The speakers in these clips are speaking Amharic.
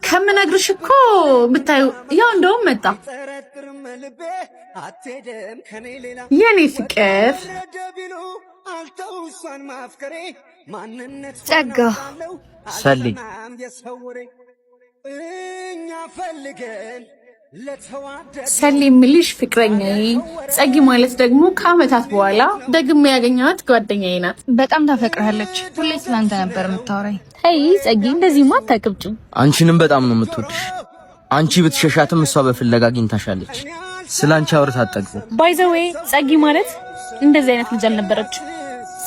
ከምነግርሽ እኮ ብታዩ ያው እንደውም መጣ የኔ ፍቅር ጸጋ ሰሊ ሰሊ የሚልሽ ፍቅረኛዬ፣ ጸጊ ማለት ደግሞ ከአመታት በኋላ ደግሜ ያገኘኋት ጓደኛዬ ናት። በጣም ታፈቅርሃለች። ሁሌ ስላንተ ነበር የምታወራኝ። ተይ ጸጊ፣ እንደዚህማ አታቅብጪ። አንቺንም በጣም ነው የምትወድሽ። አንቺ ብትሸሻትም እሷ በፍለጋ አግኝታሻለች። ስላንቺ አውርታ አጠግብ። ባይ ዘ ዌይ ጸጊ ማለት እንደዚህ አይነት ልጅ አልነበረች።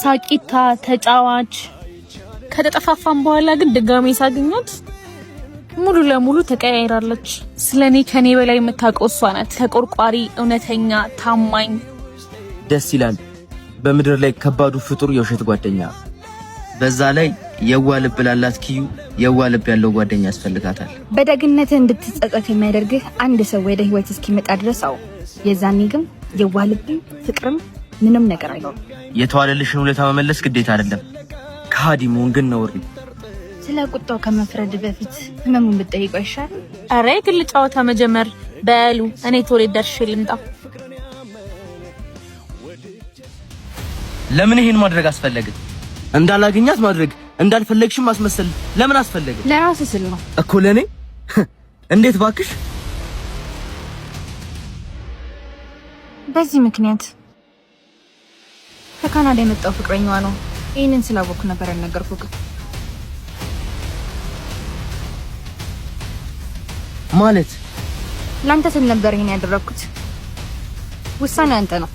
ሳቂታ፣ ተጫዋች። ከተጠፋፋን በኋላ ግን ድጋሜ ሳገኛት ሙሉ ለሙሉ ተቀያይራለች። ስለኔ ከኔ በላይ የምታውቀው እሷ ናት። ተቆርቋሪ፣ እውነተኛ፣ ታማኝ። ደስ ይላል። በምድር ላይ ከባዱ ፍጡር የውሸት ጓደኛ። በዛ ላይ የዋ ልብ ላላት ኪዩ የዋ ልብ ያለው ጓደኛ ያስፈልጋታል። በደግነት እንድትጸጸት የሚያደርግህ አንድ ሰው ወደ ህይወት እስኪመጣ ድረስ አው የዛኔ ግን የዋ ልብ ፍቅርም ምንም ነገር አይኖርም። የተዋለልሽን ውለታ መመለስ ግዴታ አይደለም፣ ከሃዲ መሆን ግን ነውር። ስለ ቁጣው ከመፍረድ በፊት ህመሙን ብትጠይቀው ይሻል። አረ ግል ጨዋታ መጀመር በሉ። እኔ ቶሎ ደርሼ ልምጣ። ለምን ይሄን ማድረግ አስፈለገ? እንዳላገኛት ማድረግ፣ እንዳልፈለግሽም ማስመሰል ለምን አስፈለገ? ለራስህ ስል ነው እኮ። ለኔ እንዴት ባክሽ? በዚህ ምክንያት ከካናዳ የመጣው ፍቅረኛዋ ነው። ይሄንን ስላወኩ ነበር ያልነገርኩህ። ማለት ላንተ ስል ነበር ይሄን ያደረኩት። ውሳኔ አንተ ነው።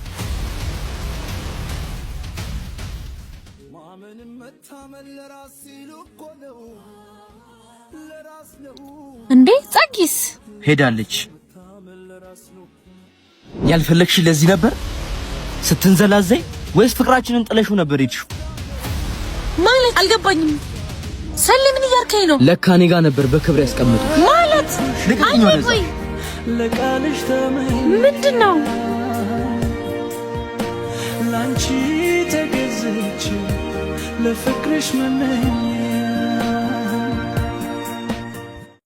እንዴ ጸጊስ ሄዳለች። ያልፈለግሽ ለዚህ ነበር ስትንዘላዘይ፣ ወይስ ፍቅራችንን ጥለሽው ነበር ሄድሽው? ማለት አልገባኝም። ሰሊ ምን እያልከኝ ነው? ለካ እኔ ጋር ነበር በክብር ያስቀምጡት ማለት ልቀጥኝ። ምንድነው? ላንቺ ተገዝቼ ለፍቅርሽ መመኘ